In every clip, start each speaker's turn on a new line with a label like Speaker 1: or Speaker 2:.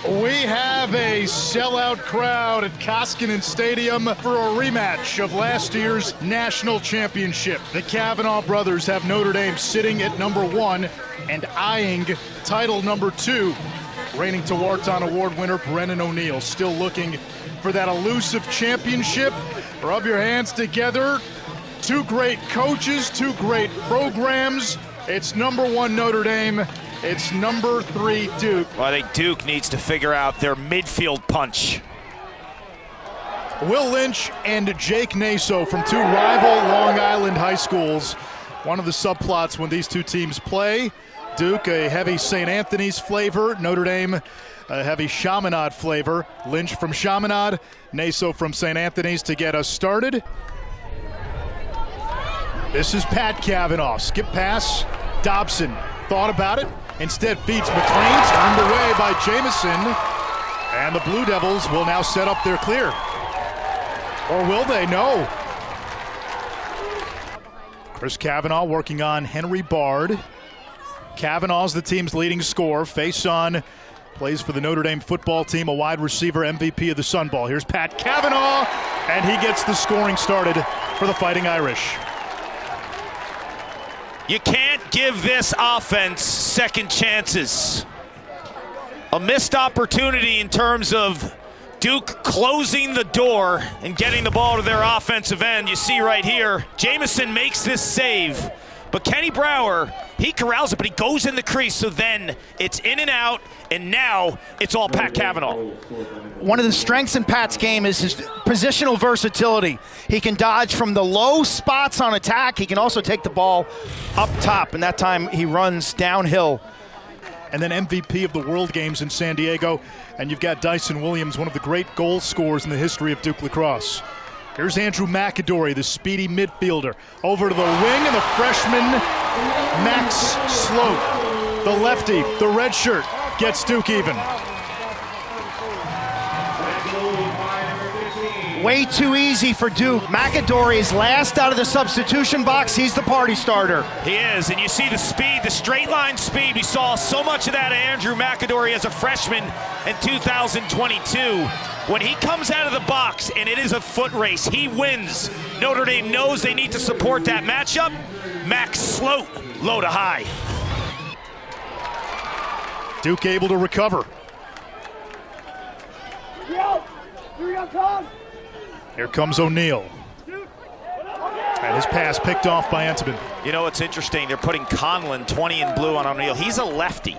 Speaker 1: We have a sellout crowd at Koskinen Stadium for a rematch of last year's national championship. The Kavanagh brothers have Notre Dame sitting at number 1 and eyeing title number 2. Reigning Tewaaraton Award winner Brennan O'Neill still looking for that elusive championship. Rub your hands together. Two great coaches, two great programs. It's number 1 Notre Dame. It's number 3 Duke.
Speaker 2: Well, I think Duke needs to figure out their midfield punch.
Speaker 1: Will Lynch and Jake Naso from two rival Long Island high schools. One of the subplots when these two teams play. Duke, a heavy St. Anthony's flavor. Notre Dame, a heavy Chaminade flavor. Lynch from Chaminade, Naso from St. Anthony's to get us started. This is Pat Kavanagh. Skip pass. Dobson thought about it. Instead feeds McLean, turned away by Jamison. And the Blue Devils will now set up their clear. Or will they? No. Chris Kavanagh working on Henry Bard. Kavanagh's the team's leading scorer. Face-on, plays for the Notre Dame football team, a wide receiver, MVP of the Sun Bowl. Here's Pat Kavanagh, and he gets the scoring started for the Fighting Irish.
Speaker 2: You can't give this offense second chances. A missed opportunity in terms of Duke closing the door and getting the ball to their offensive end. You see right here, Jamison makes this save, but Kenny Brower, he corrals it, but he goes in the crease, so then it's in and out, and now it's all Pat Kavanagh.
Speaker 3: One of the strengths in Pat's game is his positional versatility. He can dodge from the low spots on attack. He can also take the ball up top, and that time he runs downhill.
Speaker 1: And then MVP of the World Games in San Diego, and you've got Dyson Williams, one of the great goal scorers in the history of Duke lacrosse. Here's Andrew McAdory, the speedy midfielder. Over to the wing, and the freshman, Max Sloat. The lefty, the red shirt, gets Duke even.
Speaker 3: Way too easy for Duke. McAdory is last out of the substitution box. He's the party starter.
Speaker 2: He is, and you see the speed, the straight line speed. We saw so much of that of Andrew McAdory as a freshman in 2022. When he comes out of the box and it is a foot race, he wins. Notre Dame knows they need to support that matchup. Max Sloat, low to high.
Speaker 1: Duke able to recover. Here comes O'Neill. And his pass picked off by Entman.
Speaker 2: You know, it's interesting. They're putting Conlon 20 in blue on O'Neill. He's a lefty.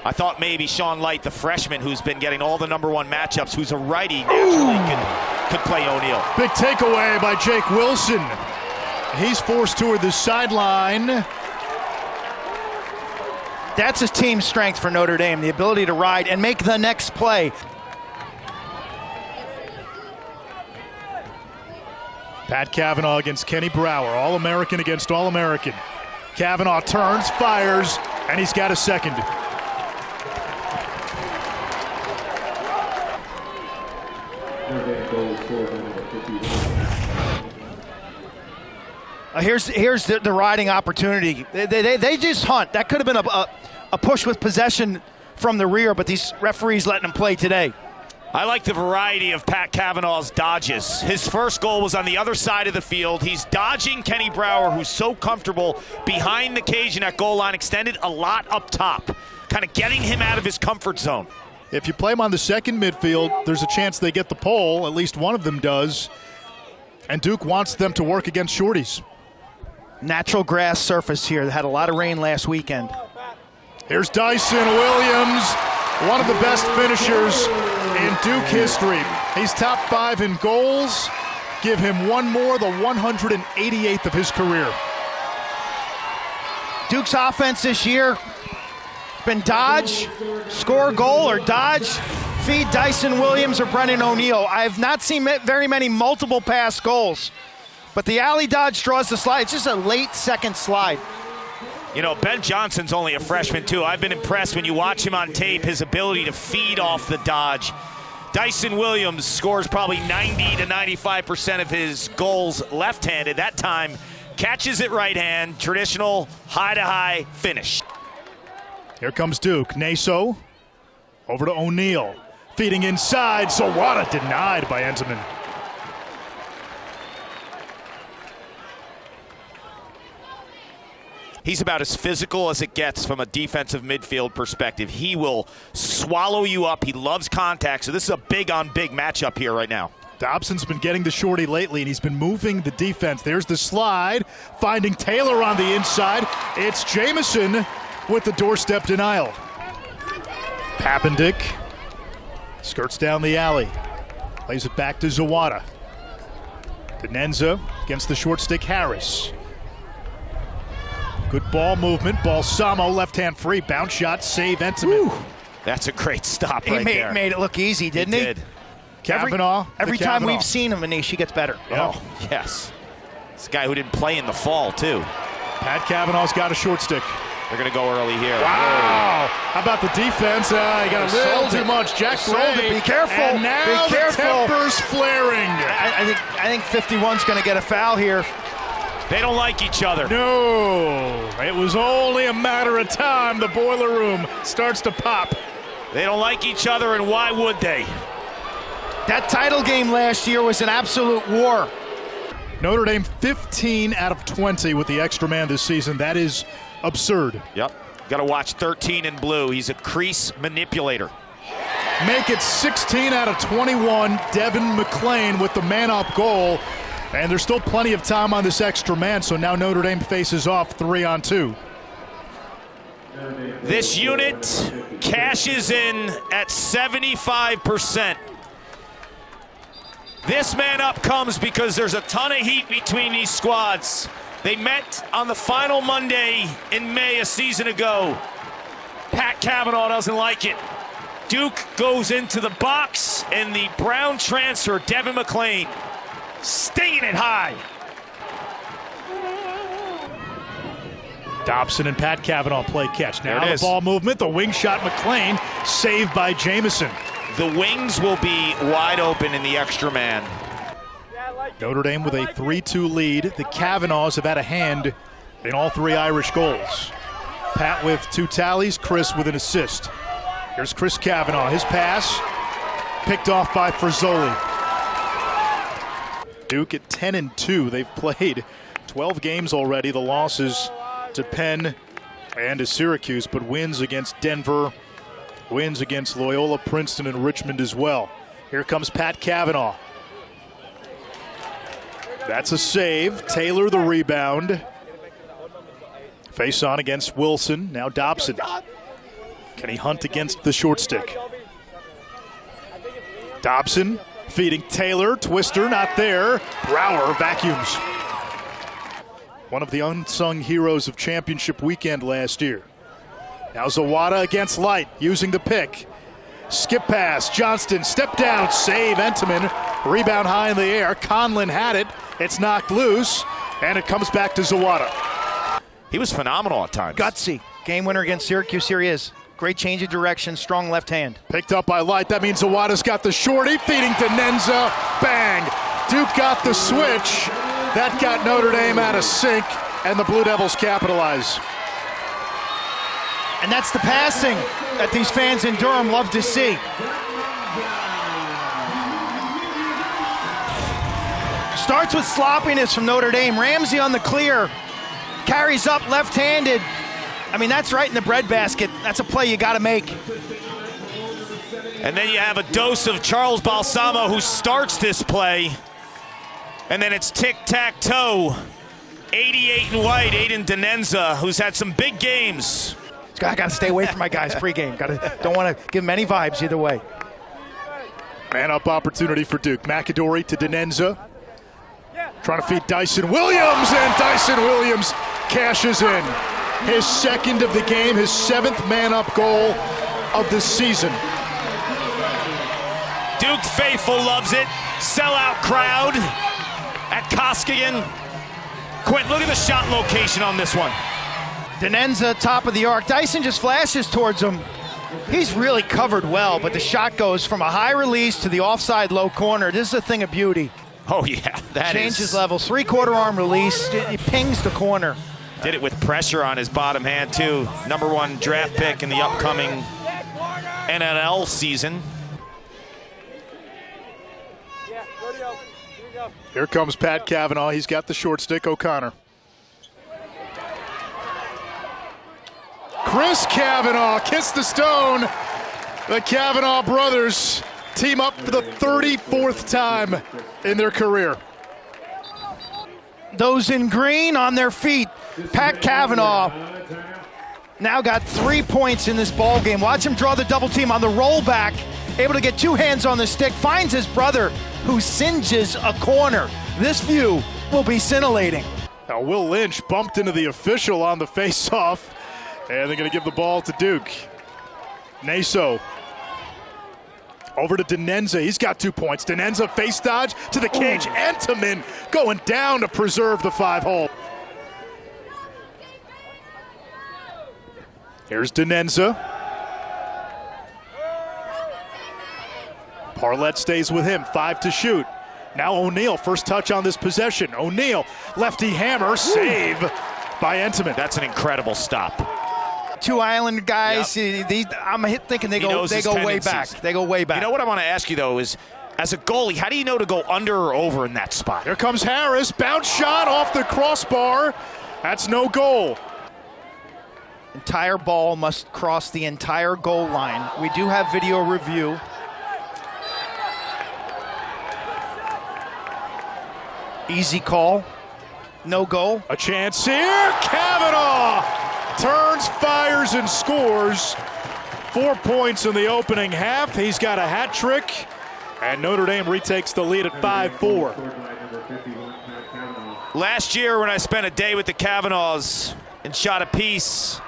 Speaker 2: I thought maybe Sean Light, the freshman who's been getting all the number 1 matchups, who's a righty, naturally could play O'Neill.
Speaker 1: Big takeaway by Jake Wilson. He's forced toward the sideline.
Speaker 3: That's his team strength for Notre Dame, the ability to ride and make the next play.
Speaker 1: Pat Kavanagh against Kenny Brower, All-American against All-American. Kavanagh turns, fires, and he's got a second.
Speaker 3: Here's the riding opportunity. They just hunt. That could have been a push with possession from the rear, but these referees letting them play today.
Speaker 2: I like the variety of Pat Kavanagh's dodges. His first goal was on the other side of the field. He's dodging Kenny Brower, who's so comfortable behind the cage in that goal line, extended a lot up top, kind of getting him out of his comfort zone.
Speaker 1: If you play them on the second midfield, there's a chance they get the pole. At least one of them does. And Duke wants them to work against shorties.
Speaker 3: Natural grass surface here. They had a lot of rain last weekend.
Speaker 1: Here's Dyson Williams, one of the best finishers in Duke history. He's top 5 in goals. Give him one more, the 188th of his career.
Speaker 3: Duke's offense this year has been dodge, score a goal, or dodge, feed Dyson Williams or Brennan O'Neill. I have not seen very many multiple pass goals, but the alley dodge draws the slide. It's just a late second slide.
Speaker 2: You know, Ben Johnson's only a freshman, too. I've been impressed when you watch him on tape, his ability to feed off the dodge. Dyson Williams scores probably 90 to 95% of his goals left-handed. That time, catches it right hand, traditional high-to-high finish.
Speaker 1: Here comes Duke. Naso Over to O'Neal. Feeding inside. Zawada denied by Entenmann.
Speaker 2: He's about as physical as it gets from a defensive midfield perspective. He will swallow you up. He loves contact, so this is a big-on-big matchup here right now.
Speaker 1: Dobson's been getting the shorty lately, and he's been moving the defense. There's the slide, finding Taylor on the inside. It's Jamison with the doorstep denial. Papendick skirts down the alley, plays it back to Zawada. Denenza against the short stick Harris. Good ball movement. Balsamo left-hand free. Bounce shot. Save Entenmann.
Speaker 2: That's a great stop
Speaker 3: He
Speaker 2: right there.
Speaker 3: made it look easy, didn't he?
Speaker 2: Did.
Speaker 1: Kavanagh.
Speaker 3: Every time we've seen him, Manish, he gets better.
Speaker 1: Yeah.
Speaker 2: Oh, yes. It's a guy who didn't play in the fall, too.
Speaker 1: Pat Kavanagh's got a short stick.
Speaker 2: They're going to go early here.
Speaker 1: Wow. How about the defense? He got a little too much. Jack Gray.
Speaker 3: Be careful.
Speaker 1: And now
Speaker 3: Be careful.
Speaker 1: the temper's flaring.
Speaker 3: I think 51's going to get a foul here.
Speaker 2: They don't like each other.
Speaker 1: No. It was only a matter of time. The boiler room starts to pop.
Speaker 2: They don't like each other, and why would they?
Speaker 3: That title game last year was an absolute war.
Speaker 1: Notre Dame 15 out of 20 with the extra man this season. That is absurd.
Speaker 2: Yep. Got to watch 13 in blue. He's a crease manipulator.
Speaker 1: Make it 16 out of 21. Devin McClain with the man-up goal. And there's still plenty of time on this extra man, so now Notre Dame faces off 3-on-2.
Speaker 2: This unit cashes in at 75%. This man up comes because there's a ton of heat between these squads. They met on the final Monday in May a season ago. Pat Kavanagh doesn't like it. Duke goes into the box, and the Brown transfer, Devin McClain, stinging it high.
Speaker 1: Dobson and Pat Kavanagh play catch. Now
Speaker 2: There it
Speaker 1: the
Speaker 2: is.
Speaker 1: ball movement, the wing shot McClain, saved by Jamison.
Speaker 2: The wings will be wide open in the extra man.
Speaker 1: Notre Dame with a 3-2 lead. The Kavanaghs have had a hand in all three Irish goals. Pat with 2 tallies, Chris with an assist. Here's Chris Kavanagh. His pass picked off by Frazzoli. Duke at 10-2. They've played 12 games already. The losses to Penn and to Syracuse, but wins against Denver, wins against Loyola, Princeton, and Richmond as well. Here comes Pat Kavanagh. That's a save. Taylor the rebound. Face on against Wilson. Now Dobson. Can he hunt against the short stick? Dobson feeding Taylor. Twister not there. Brower vacuums. One of the unsung heroes of championship weekend last year. Now Zawada against Light, using the pick. Skip pass, Johnston, step down, save Entenmann. Rebound high in the air. Conlon had it. It's knocked loose, and it comes back to Zawada.
Speaker 2: He was phenomenal at times.
Speaker 3: Gutsy. Game winner against Syracuse. Here he is. Great change of direction, strong left hand.
Speaker 1: Picked up by Light. That means Zawada's got the shorty, feeding to Nenza. Bang! Duke got the switch. That got Notre Dame out of sync, and the Blue Devils capitalize.
Speaker 3: And that's the passing that these fans in Durham love to see. Starts with sloppiness from Notre Dame. Ramsey on the clear. Carries up left-handed. I mean, that's right in the breadbasket. That's a play you got to make.
Speaker 2: And then you have a dose of Charles Balsamo, who starts this play. And then it's tic-tac-toe. 88 in white, Aiden Denenza, who's had some big games.
Speaker 3: I got to stay away from my guys pregame. Don't want to give them any vibes either way.
Speaker 1: Man-up opportunity for Duke. McAdory to Denenza. Trying to feed Dyson Williams, and Dyson Williams cashes in. His second of the game, his 7th man-up goal of the season.
Speaker 2: Duke faithful loves it. Sellout crowd at Koskinen. Quint, look at the shot location on this one.
Speaker 3: Denenza, top of the arc. Dyson just flashes towards him. He's really covered well, but the shot goes from a high release to the offside low corner. This is a thing of beauty.
Speaker 2: Oh, yeah. That
Speaker 3: Changes levels. 3/4 arm release. It pings the corner.
Speaker 2: Did it with pressure on his bottom hand, too. #1 draft pick in the upcoming NLL season.
Speaker 1: Here comes Pat Kavanagh. He's got the short stick. O'Connor. Chris Kavanagh kissed the stone. The Kavanagh brothers team up for the 34th time in their career.
Speaker 3: Those in green on their feet. Pat Kavanagh now got 3 points in this ball game. Watch him draw the double team on the rollback. Able to get 2 hands on the stick. Finds his brother, who singes a corner. This view will be scintillating.
Speaker 1: Now Will Lynch bumped into the official on the face-off, and they're going to give the ball to Duke. Naso over to Denenza. He's got 2 points. Denenza face dodge to the cage. Entenmann going down to preserve the 5-hole. Here's Denenza. Parlett stays with him. 5 to shoot. Now O'Neal, first touch on this possession. O'Neal, lefty hammer, save by Entenmann.
Speaker 2: That's an incredible stop.
Speaker 3: 2 Island guys,
Speaker 2: Yep.
Speaker 3: I'm thinking they go way
Speaker 2: tendencies.
Speaker 3: back. They go way back.
Speaker 2: You know what I want to ask you, though, is as a goalie, how do you know to go under or over in that spot?
Speaker 1: Here comes Harris, bounce shot off the crossbar. That's no goal.
Speaker 3: Entire ball must cross the entire goal line. We do have video review. Easy call. No goal.
Speaker 1: A chance here. Kavanagh turns, fires, and scores. 4 points in the opening half. He's got a hat trick. And Notre Dame retakes the lead at 5-4.
Speaker 2: Last year when I spent a day with the Kavanaghs and shot a piece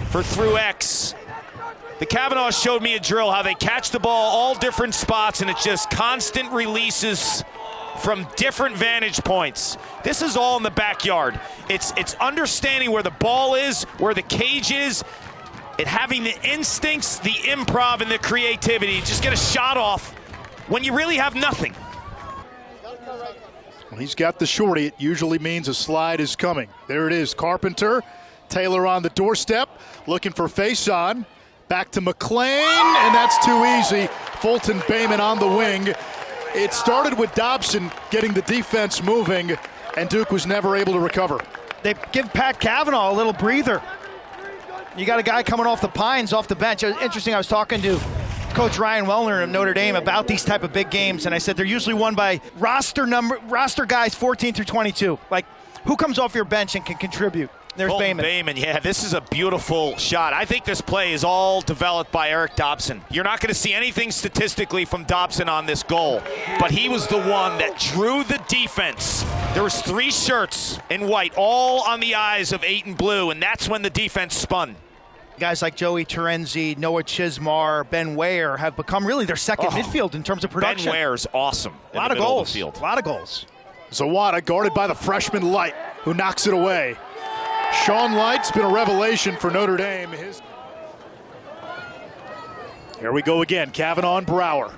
Speaker 2: for Through X, the Kavanaghs showed me a drill, how they catch the ball all different spots, and it's just constant releases from different vantage points. This is all in the backyard. It's understanding where the ball is, where the cage is, and having the instincts, the improv, and the creativity. Just get a shot off when you really have nothing.
Speaker 1: When he's got the shorty, it usually means a slide is coming. There it is, Carpenter. Taylor on the doorstep, looking for face-on. Back to McLean, and that's too easy. Fulton Bayman on the wing. It started with Dobson getting the defense moving, and Duke was never able to recover.
Speaker 3: They give Pat Kavanagh a little breather. You got a guy coming off the Pines, off the bench. It was interesting, I was talking to Coach Ryan Wellner of Notre Dame about these type of big games, and I said they're usually won by roster guys 14 through 22. Like, who comes off your bench and can contribute? There's Bayman.
Speaker 2: Yeah, this is a beautiful shot. I think this play is all developed by Eric Dobson. You're not going to see anything statistically from Dobson on this goal, but he was the one that drew the defense. There was 3 shirts in white, all on the eyes of 8 in blue, and that's when the defense spun.
Speaker 3: Guys like Joey Terenzi, Noah Chismar, Ben Ware have become really their second midfield in terms of production.
Speaker 2: Ben Ware's awesome.
Speaker 3: A lot of goals. A lot of goals.
Speaker 1: Zawada guarded by the freshman Light, who knocks it away. Sean Light's been a revelation for Notre Dame. Here we go again, Kavanagh and Brower.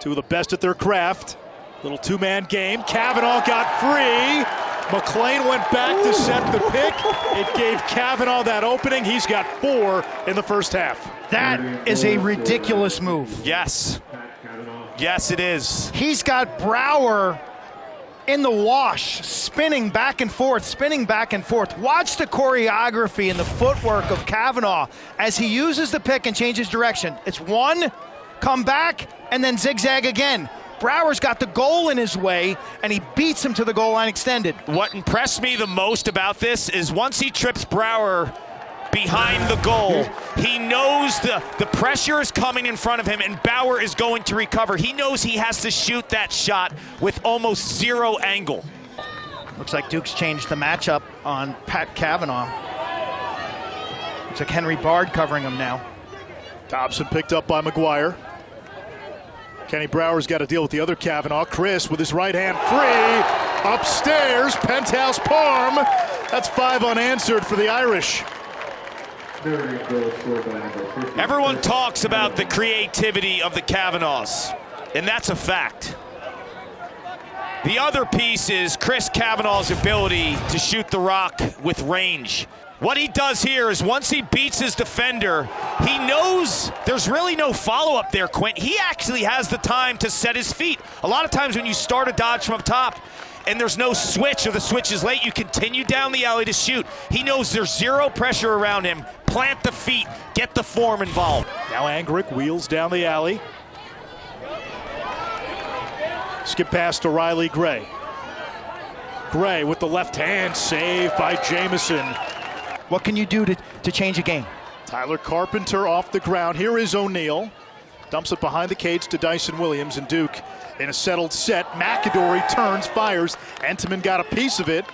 Speaker 1: 2 of the best at their craft. Little 2-man game. Kavanagh got free. McLean went back to set the pick. It gave Kavanagh that opening. He's got 4 in the first half.
Speaker 3: That is a ridiculous move.
Speaker 2: Yes. Yes, it is.
Speaker 3: He's got Brower in the wash, spinning back and forth, spinning back and forth. Watch the choreography and the footwork of Kavanagh as he uses the pick and changes direction. It's 1, come back, and then zigzag again. Brower's got the goal in his way, and he beats him to the goal line extended.
Speaker 2: What impressed me the most about this is once he trips Brower behind the goal, he knows the pressure is coming in front of him, and Bauer is going to recover. He knows he has to shoot that shot with almost 0 angle.
Speaker 3: Looks like Duke's changed the matchup on Pat Kavanagh. Looks like Henry Bard covering him now.
Speaker 1: Dobson picked up by McGuire. Kenny Brower's got to deal with the other Kavanagh. Chris with his right hand free. Upstairs, penthouse Parm. That's 5 unanswered for the Irish.
Speaker 2: Everyone talks about the creativity of the Kavanaghs, and that's a fact. The other piece is Chris Kavanagh's ability to shoot the rock with range. What he does here is once he beats his defender, he knows there's really no follow-up there, Quint. He actually has the time to set his feet. A lot of times when you start a dodge from up top and there's no switch or the switch is late, you continue down the alley to shoot. He knows there's zero pressure around him. Plant the feet, get the form involved.
Speaker 1: Now Angrick wheels down the alley. Skip pass to Riley Gray. Gray with the left hand, saved by Jamison.
Speaker 3: What can you do to change a game?
Speaker 1: Tyler Carpenter off the ground. Here is O'Neal. Dumps it behind the cage to Dyson Williams, and Duke in a settled set. McAdory turns, fires. Entenmann got a piece of it.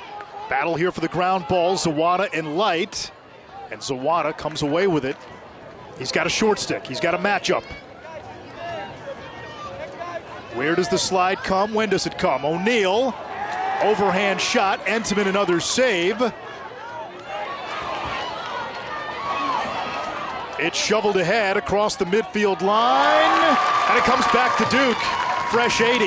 Speaker 1: Battle here for the ground ball. Zawada and Light. And Zawada comes away with it. He's got a short stick. He's got a matchup. Where does the slide come? When does it come? O'Neal. Overhand shot. Entenmann another save. It's shoveled ahead across the midfield line, and it comes back to Duke. Fresh 80.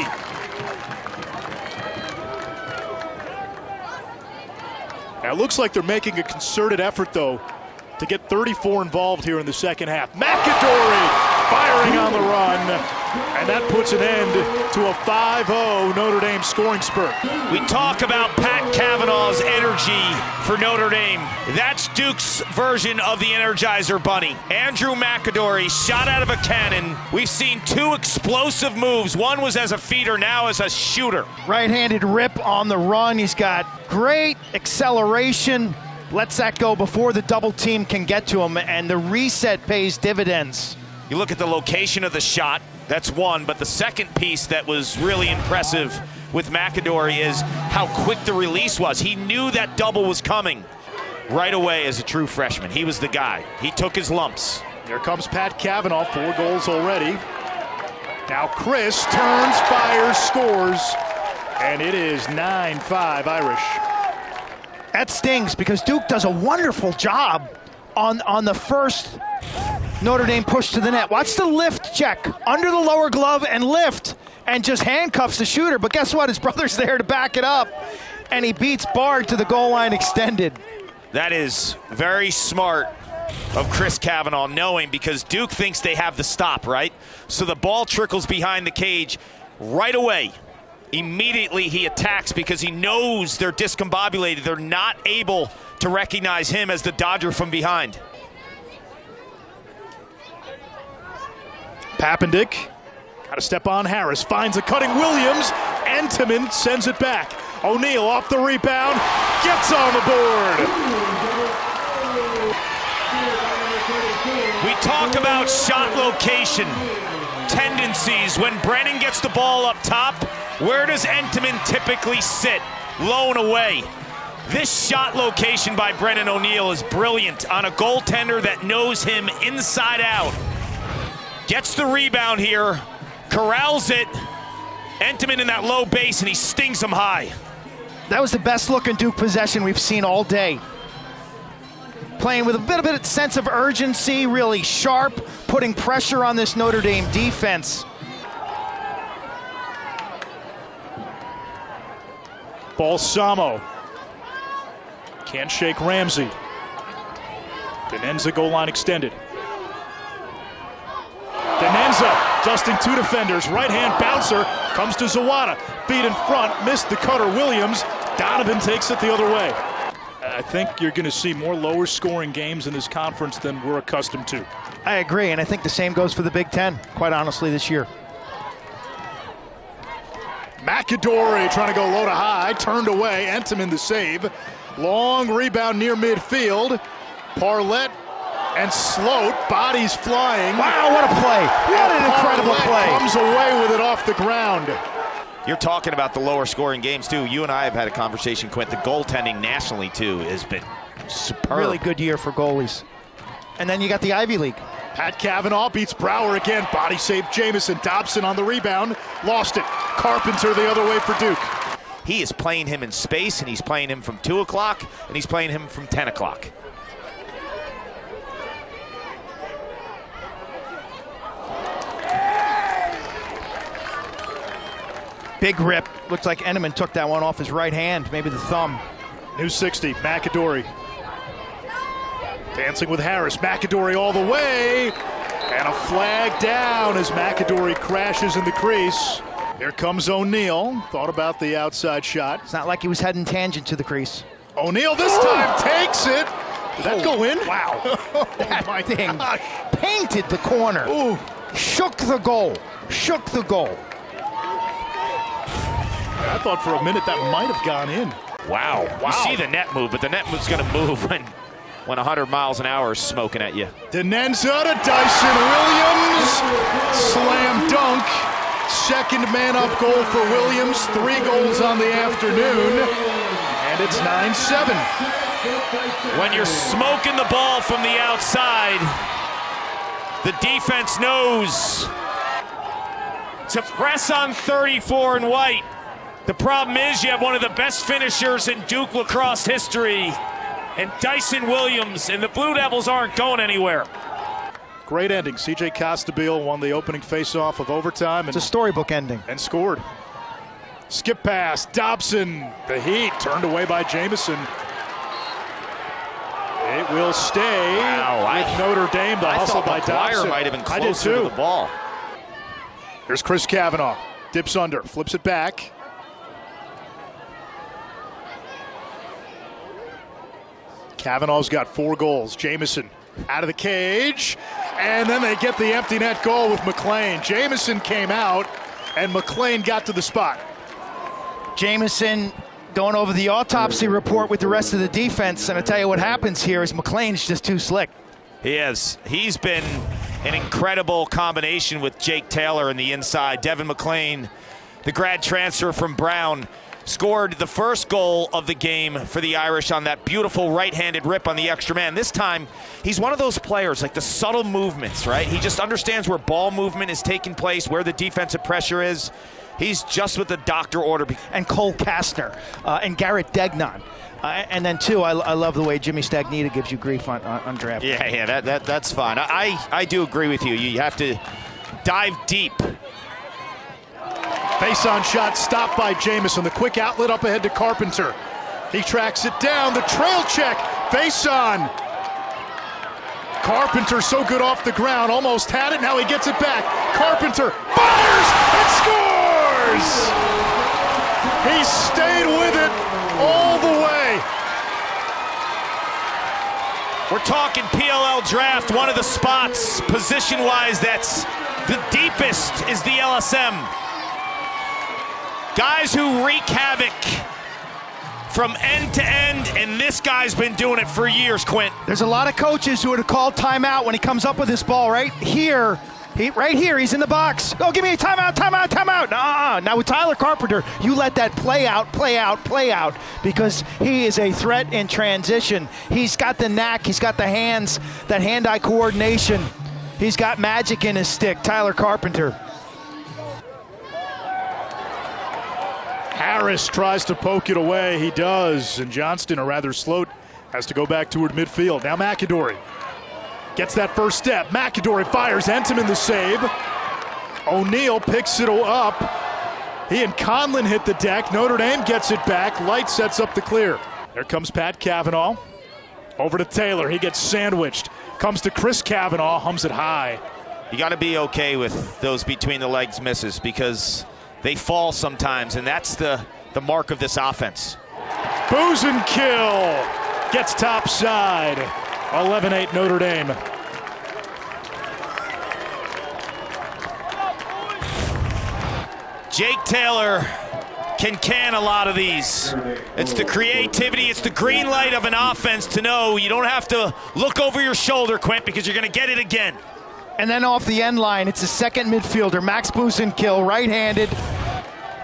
Speaker 1: Now it looks like they're making a concerted effort, though, to get 34 involved here in the second half. McAdory firing on the run, and that puts an end to a 5-0 Notre Dame scoring spurt.
Speaker 2: We talk about Pat Kavanagh's energy for Notre Dame. That's Duke's version of the Energizer Bunny. Andrew McAdory shot out of a cannon. We've seen two explosive moves. One was as a feeder, now as a shooter.
Speaker 3: Right-handed rip on the run. He's got great acceleration. Lets that go before the double team can get to him, and the reset pays dividends.
Speaker 2: You look at the location of the shot, that's one, but the second piece that was really impressive with McAdory is how quick the release was. He knew that double was coming right away as a true freshman. He was the guy. He took his lumps.
Speaker 1: Here comes Pat Kavanagh, 4 goals already. Now Chris turns, fires, scores, and it is 9-5 Irish.
Speaker 3: That stings because Duke does a wonderful job on the first Notre Dame push to the net. Watch the lift check under the lower glove and lift and just handcuffs the shooter. But guess what? His brother's there to back it up, and he beats Bard to the goal line extended.
Speaker 2: That is very smart of Chris Kavanagh, knowing, because Duke thinks they have the stop, right? So the ball trickles behind the cage right away. Immediately he attacks because he knows they're discombobulated. They're not able to recognize him as the dodger from behind.
Speaker 1: Papendick got to step on Harris, finds a cutting Williams. Entenmann sends it back. O'Neal off the rebound, gets on the board.
Speaker 2: We talk about shot location tendencies. When Brennan gets the ball up top, where does Entenmann typically sit? Low and away. This shot location by Brennan O'Neal is brilliant on a goaltender that knows him inside out. Gets the rebound here, corrals it. Entenmann in that low base, and he stings him high.
Speaker 3: That was the best looking Duke possession we've seen all day. Playing with a bit of sense of urgency, really sharp, putting pressure on this Notre Dame defense.
Speaker 1: Balsamo can't shake Ramsey. Denenza goal line extended. Denenza dusting 2 defenders. Right hand bouncer comes to Zawada. Feet in front, missed the cutter Williams. Donovan takes it the other way. I think you're going to see more lower scoring games in this conference than we're accustomed to.
Speaker 3: I agree, and I think the same goes for the Big Ten, quite honestly, this year.
Speaker 1: McAdory trying to go low to high, turned away. Entenmann the save. Long rebound near midfield. Parlett and Sloat, bodies flying.
Speaker 3: Wow, what a play. What an incredible play.
Speaker 1: Comes away with it off the ground.
Speaker 2: You're talking about the lower scoring games, too. You and I have had a conversation, Quint. The goaltending nationally, too, has been superb.
Speaker 3: Really good year for goalies. And then you got the Ivy League.
Speaker 1: Pat Kavanagh beats Brower again. Body save Jamison. Dobson on the rebound. Lost it. Carpenter the other way for Duke.
Speaker 2: He is playing him in space, and he's playing him from 2 o'clock, and he's playing him from 10 o'clock.
Speaker 3: Big rip. Looks like Entenmann took that one off his right hand, maybe the thumb.
Speaker 1: New 60, McAdory. Dancing with Harris. McAdory all the way. And a flag down as McAdory crashes in the crease. Here comes O'Neal. Thought about the outside shot.
Speaker 3: It's not like he was heading tangent to the crease.
Speaker 1: O'Neal this time takes it. Did that go in?
Speaker 3: Wow. That
Speaker 1: my
Speaker 3: thing
Speaker 1: gosh.
Speaker 3: painted the corner.
Speaker 1: Ooh.
Speaker 3: Shook the goal. Shook the goal.
Speaker 1: I thought for a minute that might have gone in.
Speaker 2: Wow. You see the net move, but the net move's going to move when 100 miles an hour is smoking at you.
Speaker 1: Denenza to Dyson Williams. Slam dunk. Second man-up goal for Williams. 3 goals on the afternoon. And it's 9-7.
Speaker 2: When you're smoking the ball from the outside, the defense knows to press on 34 and white. The problem is you have one of the best finishers in Duke lacrosse history, and Dyson Williams, and the Blue Devils aren't going anywhere.
Speaker 1: Great ending. C.J. Costabile won the opening face-off of overtime.
Speaker 3: It's a storybook ending.
Speaker 1: And scored. Skip pass. Dobson. The Heat turned away by Jamison. It will stay with Notre Dame. The hustle by Dobson.
Speaker 2: Might have been closer to the ball.
Speaker 1: Here's Chris Kavanagh. Dips under. Flips it back. Kavanagh's got 4 goals. Jamison out of the cage. And then they get the empty net goal with McLean. Jamison came out, and McLean got to the spot.
Speaker 3: Jamison going over the autopsy report with the rest of the defense, and I tell you what happens here is McLean's just too slick.
Speaker 2: He is. He's been an incredible combination with Jake Taylor in the inside. Devin McLean, the grad transfer from Brown, scored the first goal of the game for the Irish on that beautiful right-handed rip on the extra man. This time, he's one of those players, like the subtle movements, right? He just understands where ball movement is taking place, where the defensive pressure is. He's just with the doctor order.
Speaker 3: And Cole Kastner and Garrett Degnan. And then, too, I love the way Jimmy Stagnita gives you grief on draft.
Speaker 2: Yeah, that's fine. I do agree with you. You have to dive deep.
Speaker 1: Face-on shot stopped by Jamison. The quick outlet up ahead to Carpenter. He tracks it down. The trail check. Face-on. Carpenter so good off the ground. Almost had it. Now he gets it back. Carpenter fires and scores! He stayed with it all the way.
Speaker 2: We're talking PLL draft. One of the spots, position-wise, that's the deepest is the LSM. Guys who wreak havoc from end to end, and this guy's been doing it for years, Quint.
Speaker 3: There's a lot of coaches who would have called timeout when he comes up with this ball right here. Right here, he's in the box. Oh, give me a timeout, timeout, timeout. Now with Tyler Carpenter, you let that play out, because he is a threat in transition. He's got the knack, he's got the hands, that hand-eye coordination. He's got magic in his stick, Tyler Carpenter.
Speaker 1: Harris tries to poke it away. He does. And Johnston, a rather slow, has to go back toward midfield. Now McAdory gets that first step. McAdory fires. Entenmann the save. O'Neal picks it up. He and Conlon hit the deck. Notre Dame gets it back. Light sets up the clear. There comes Pat Kavanagh. Over to Taylor. He gets sandwiched. Comes to Chris Kavanagh. Hums it high.
Speaker 2: You got to be okay with those between the legs misses, because they fall sometimes, and that's the mark of this offense.
Speaker 1: Buzenkill gets top side. 11-8 Notre Dame.
Speaker 2: Jake Taylor can a lot of these. It's the creativity, it's the green light of an offense to know you don't have to look over your shoulder, Quint, because you're going to get it again.
Speaker 3: And then off the end line, it's a second midfielder, Max Buzenkill, right-handed.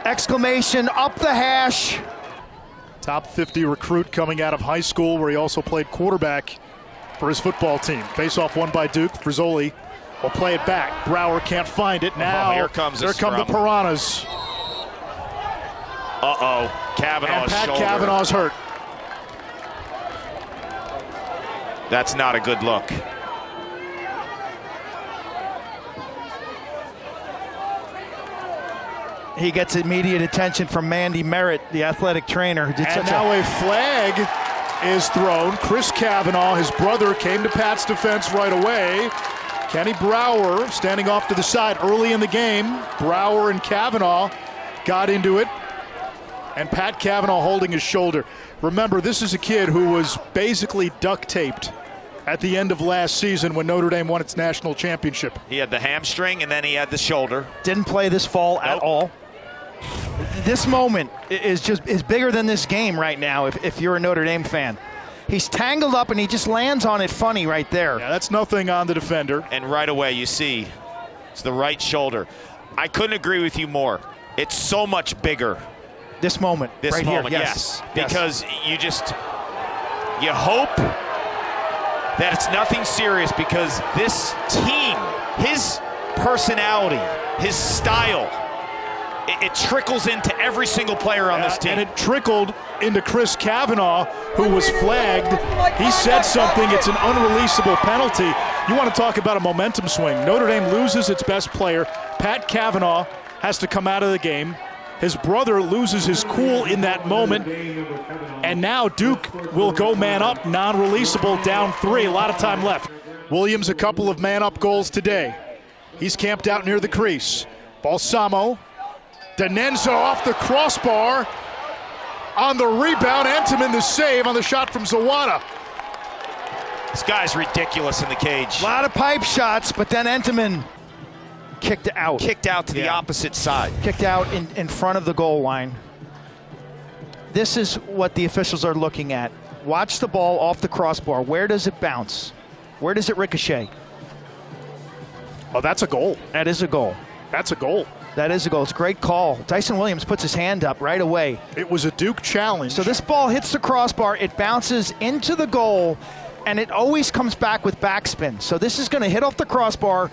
Speaker 3: Exclamation, up the hash.
Speaker 1: Top 50 recruit coming out of high school, where he also played quarterback for his football team. Face-off won by Duke. Frizzoli will play it back. Brower can't find it. Now
Speaker 2: here come
Speaker 1: the Piranhas.
Speaker 2: Kavanaugh's
Speaker 1: Pat
Speaker 2: shoulder.
Speaker 1: Kavanagh's hurt.
Speaker 2: That's not a good look.
Speaker 3: He gets immediate attention from Mandy Merritt, the athletic trainer. Who did
Speaker 1: And now a flag is thrown. Chris Kavanagh, his brother, came to Pat's defense right away. Kenny Brower standing off to the side early in the game. Brower and Kavanagh got into it, and Pat Kavanagh holding his shoulder. Remember, this is a kid who was basically duct taped at the end of last season when Notre Dame won its national championship.
Speaker 2: He had the hamstring and then he had the shoulder.
Speaker 3: Didn't play this fall at all. This moment is bigger than this game right now if you're a Notre Dame fan. He's tangled up and he just lands on it funny right there.
Speaker 1: Yeah, that's nothing on the defender.
Speaker 2: And right away you see it's the right shoulder. I couldn't agree with you more. It's so much bigger.
Speaker 3: This moment.
Speaker 2: This
Speaker 3: right
Speaker 2: moment,
Speaker 3: here.
Speaker 2: yes. Because you hope that it's nothing serious, because this team, his personality, his style, it trickles into every single player on this team.
Speaker 1: And it trickled into Chris Kavanagh, who was flagged. He said something. It's an unreleasable penalty. You want to talk about a momentum swing. Notre Dame loses its best player. Pat Kavanagh has to come out of the game. His brother loses his cool in that moment. And now Duke will go man up, non-releasable, down 3. A lot of time left. Williams, a couple of man-up goals today. He's camped out near the crease. Balsamo. Denenzo off the crossbar. On the rebound, Entenmann the save on the shot from Zawada.
Speaker 2: This guy's ridiculous in the cage.
Speaker 3: A lot of pipe shots, but then Entenmann kicked out.
Speaker 2: Kicked out to the opposite side.
Speaker 3: Kicked out in front of the goal line. This is what the officials are looking at. Watch the ball off the crossbar. Where does it bounce? Where does it ricochet?
Speaker 1: Oh, that's a goal.
Speaker 3: That is a goal.
Speaker 1: That's a goal.
Speaker 3: That is a goal. It's a great call. Dyson Williams puts his hand up right away.
Speaker 1: It was a Duke challenge.
Speaker 3: So this ball hits the crossbar, it bounces into the goal, and it always comes back with backspin. So this is going to hit off the crossbar,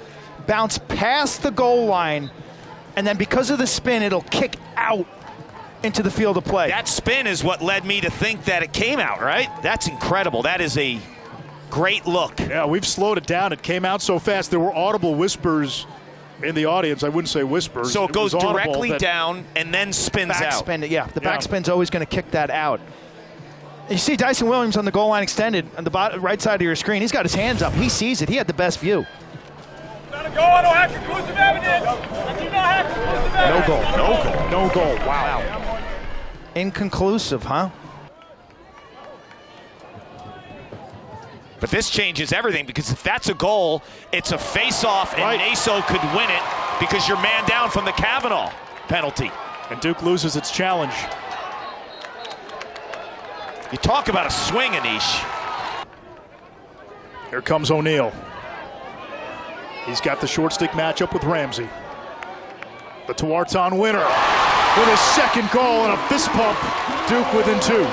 Speaker 3: bounce past the goal line, and then because of the spin, it'll kick out into the field of play.
Speaker 2: That spin is what led me to think that it came out, right? That's incredible. That is a great look.
Speaker 1: Yeah, we've slowed it down. It came out so fast. There were audible whispers in the audience. I wouldn't say whispers.
Speaker 2: So it goes directly down and then spins out.
Speaker 3: Backspin, yeah. The backspin's always going to kick that out. You see Dyson Williams on the goal line extended on the right side of your screen. He's got his hands up. He sees it. He had the best view. No goal.
Speaker 1: No goal. No goal. Wow.
Speaker 3: Inconclusive, huh?
Speaker 2: But this changes everything, because if that's a goal, it's a face-off, and Naso could win it because you're man down from the Kavanagh penalty.
Speaker 1: And Duke loses its challenge.
Speaker 2: You talk about a swing, Anish.
Speaker 1: Here comes O'Neal. He's got the short stick matchup with Ramsey. The Tuarton winner with his second goal and a fist pump. Duke within 2.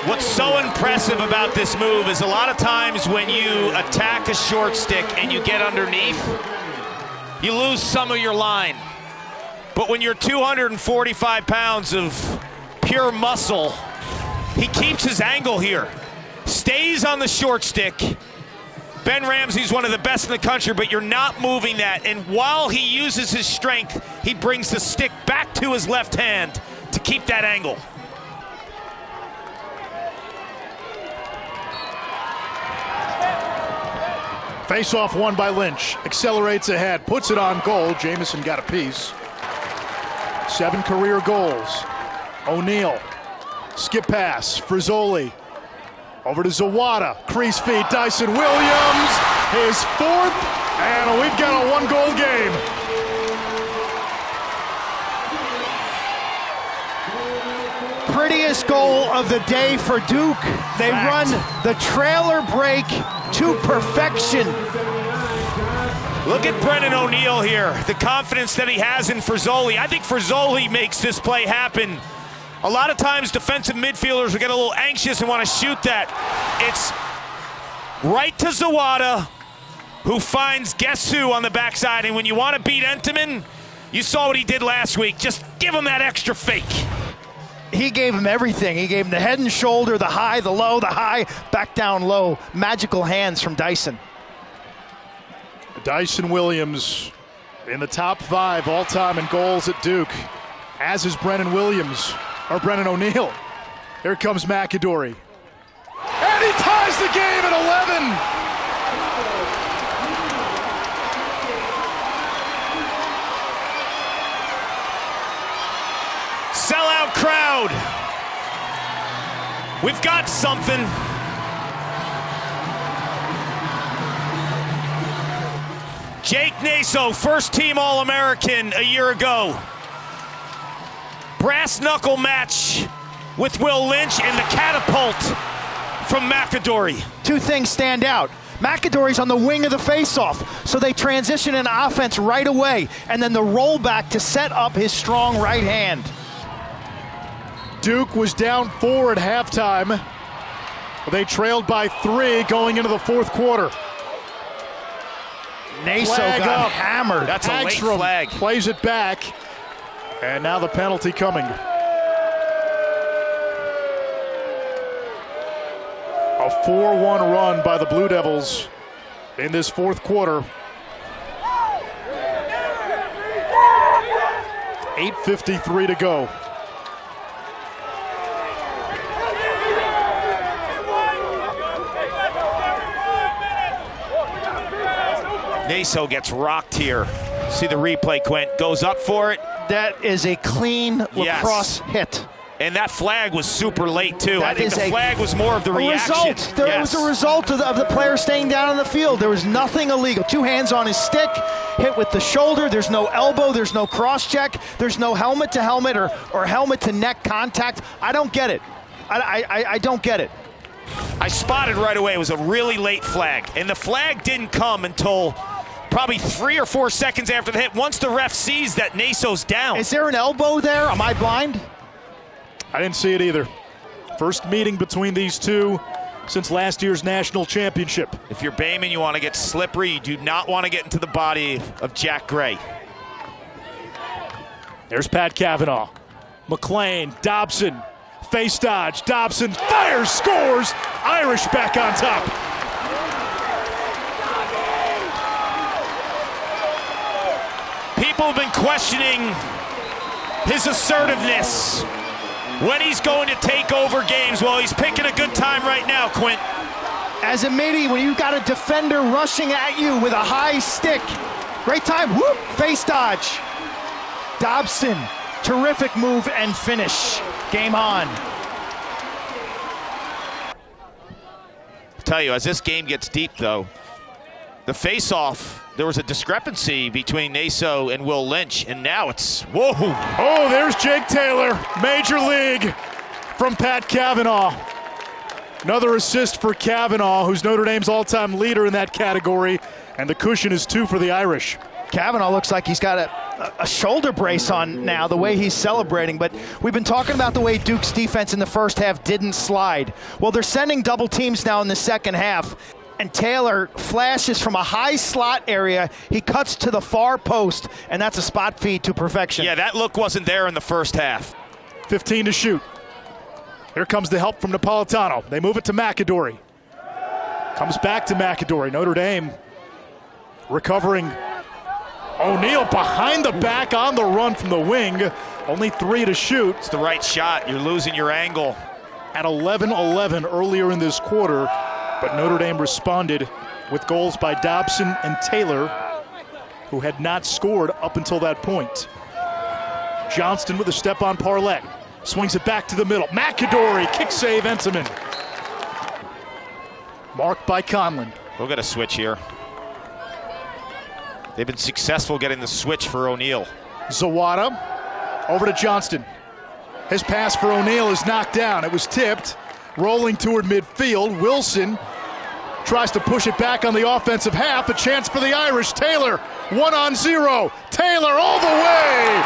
Speaker 2: What's so impressive about this move is a lot of times when you attack a short stick and you get underneath, you lose some of your line. But when you're 245 pounds of pure muscle, he keeps his angle here. Stays on the short stick. Ben Ramsey's one of the best in the country, but you're not moving that. And while he uses his strength, he brings the stick back to his left hand to keep that angle.
Speaker 1: Face-off won by Lynch. Accelerates ahead, puts it on goal. Jamison got a piece. 7 career goals. O'Neal. Skip pass. Frizzoli. Over to Zawada. Crease feed. Dyson Williams. His 4th. And we've got a 1-goal game.
Speaker 3: Prettiest goal of the day for Duke. They run the trailer break to perfection.
Speaker 2: Look at Brennan O'Neal here, the confidence that he has in Frizzoli. I think Frizzoli makes this play happen. A lot of times defensive midfielders will get a little anxious and want to shoot that. It's right to Zawada, who finds guess who on the backside. And when you want to beat Entenmann, you saw what he did last week. Just give him that extra fake.
Speaker 3: He gave him everything. He gave him the head and shoulder, the high, the low, the high, back down low. Magical hands from Dyson.
Speaker 1: Dyson Williams in the top 5 all-time in goals at Duke, as is Brennan Williams. or Brennan O'Neill. Here comes McAdory. And he ties the game at 11.
Speaker 2: Sellout crowd. We've got something. Jake Naso, first team All-American a year ago. Brass knuckle match with Will Lynch and the catapult from McAdory.
Speaker 3: Two things stand out. McAdory's on the wing of the faceoff, so they transition in offense right away, and then the rollback to set up his strong right hand.
Speaker 1: Duke was down 4 at halftime. They trailed by 3 going into the fourth quarter.
Speaker 3: Naso got hammered.
Speaker 2: That's a late
Speaker 1: Hagstrom
Speaker 2: flag.
Speaker 1: Plays it back, and now the penalty coming. A 4-1 run by the Blue Devils in this fourth quarter. 8:53 to go.
Speaker 2: Naso gets rocked here. See the replay, Quint. Goes up for it.
Speaker 3: That is a clean lacrosse hit.
Speaker 2: And that flag was super late, too.
Speaker 3: That
Speaker 2: I think
Speaker 3: is
Speaker 2: the flag was more of the reaction.
Speaker 3: Result. It was a result of the player staying down on the field. There was nothing illegal. 2 hands on his stick, hit with the shoulder. There's no elbow. There's no cross check. There's no helmet to helmet or helmet to neck contact. I don't get it. I don't get it.
Speaker 2: I spotted right away it was a really late flag. And the flag didn't come until probably 3 or 4 seconds after the hit, once the ref sees that Naso's down.
Speaker 3: Is there an elbow there? Am I blind?
Speaker 1: I didn't see it either. First meeting between these two since last year's national championship.
Speaker 2: If you're Bayman, you want to get slippery. You do not want to get into the body of Jack Gray.
Speaker 1: There's Pat Kavanagh. McLean, Dobson, face dodge. Dobson fires, scores. Irish back on top.
Speaker 2: People have been questioning his assertiveness when he's going to take over games. Well, he's picking a good time right now, Quint.
Speaker 3: As a midi, when you've got a defender rushing at you with a high stick, great time, whoop, face dodge. Dobson, terrific move and finish. Game on.
Speaker 2: I'll tell you, as this game gets deep, though, the face-off, there was a discrepancy between Naso and Will Lynch, and now it's, whoa.
Speaker 1: Oh, there's Jake Taylor, Major League from Pat Kavanagh. Another assist for Kavanagh, who's Notre Dame's all-time leader in that category, and the cushion is 2 for the Irish.
Speaker 3: Kavanagh looks like he's got a shoulder brace on now, the way he's celebrating, but we've been talking about the way Duke's defense in the first half didn't slide. Well, they're sending double teams now in the second half, and Taylor flashes from a high slot area. He cuts to the far post, and that's a spot feed to perfection.
Speaker 2: Yeah, that look wasn't there in the first half.
Speaker 1: 15 to shoot. Here comes the help from Napolitano. They move it to McAdory. Comes back to McAdory. Notre Dame recovering. O'Neill behind the back on the run from the wing. Only 3 to shoot.
Speaker 2: It's the right shot. You're losing your angle.
Speaker 1: At 11-11 earlier in this quarter, but Notre Dame responded with goals by Dobson and Taylor, who had not scored up until that point. Johnston with a step on parlay. Swings it back to the middle. McAdory, kick save, Entenmann. Marked by Conlon.
Speaker 2: We'll get a switch here. They've been successful getting the switch for O'Neill.
Speaker 1: Zawada over to Johnston. His pass for O'Neill is knocked down. It was tipped. Rolling toward midfield. Wilson tries to push it back on the offensive half. A chance for the Irish. Taylor, 1-on-0. Taylor all the way.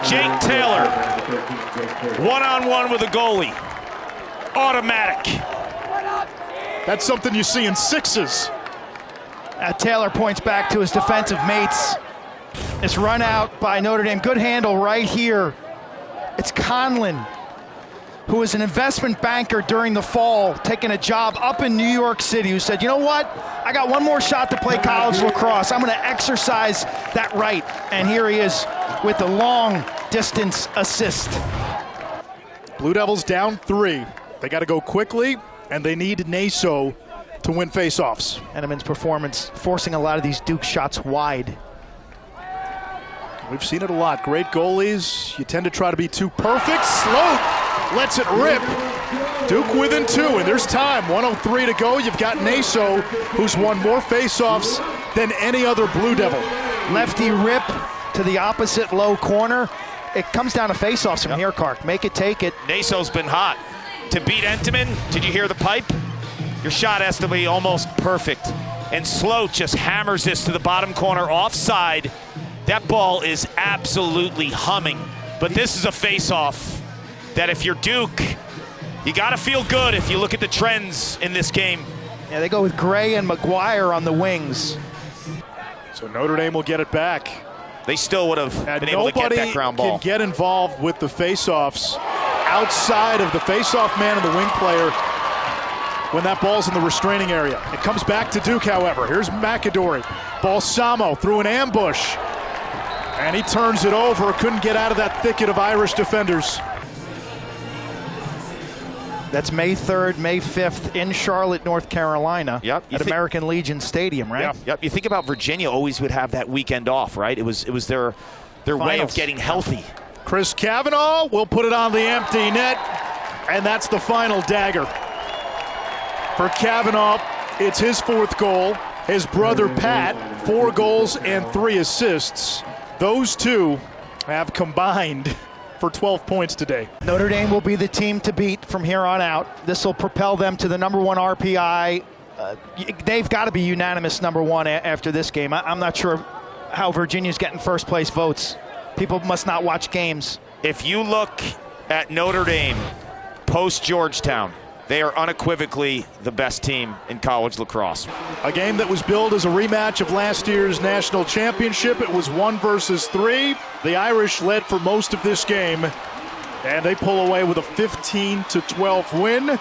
Speaker 2: Jake Taylor, 1-on-1 with a goalie. Automatic.
Speaker 1: That's something you see in sixes.
Speaker 3: Taylor points back to his defensive mates. It's run out by Notre Dame. Good handle right here. It's Conlon who was an investment banker during the fall, taking a job up in New York City, who said, you know what? I got one more shot to play college lacrosse. I'm going to exercise that right. And here he is with the long distance assist.
Speaker 1: Blue Devils down 3. They got to go quickly, and they need Naso to win faceoffs.
Speaker 3: Henneman's performance forcing a lot of these Duke shots wide.
Speaker 1: We've seen it a lot. Great goalies, you tend to try to be too perfect. Sloat lets it rip. Duke within 2, and there's time. 1:03 to go. You've got Naso, who's won more faceoffs than any other Blue Devil.
Speaker 3: Lefty rip to the opposite low corner. It comes down to faceoffs from here, Kark. Make it, take it.
Speaker 2: Naso's been hot. To beat Entenmann, did you hear the pipe? Your shot has to be almost perfect. And Sloat just hammers this to the bottom corner offside. That ball is absolutely humming. But this is a face-off that if you're Duke, you got to feel good if you look at the trends in this game.
Speaker 3: Yeah, they go with Gray and McGuire on the wings.
Speaker 1: So Notre Dame will get it back.
Speaker 2: They still would have been able to get that ground ball.
Speaker 1: Nobody can get involved with the face-offs outside of the face-off man and the wing player when that ball's in the restraining area. It comes back to Duke, however. Here's McAdory. Balsamo through an ambush. And he turns it over. Couldn't get out of that thicket of Irish defenders.
Speaker 3: That's May 3rd, May 5th in Charlotte, North Carolina.
Speaker 2: Yep.
Speaker 3: At American Legion Stadium, right?
Speaker 2: Yep. You think about Virginia always would have that weekend off, right? It was their way of getting healthy.
Speaker 1: Chris Kavanagh will put it on the empty net. And that's the final dagger. For Kavanagh, it's his 4th goal. His brother Pat, 4 goals and 3 assists. Those two have combined for 12 points today.
Speaker 3: Notre Dame will be the team to beat from here on out. This will propel them to the #1 RPI. They've got to be unanimous #1 after this game. I'm not sure how Virginia's getting first place votes. People must not watch games.
Speaker 2: If you look at Notre Dame post Georgetown, they are unequivocally the best team in college lacrosse.
Speaker 1: A game that was billed as a rematch of last year's national championship. It was 1 versus 3. The Irish led for most of this game, and they pull away with a 15-12 win.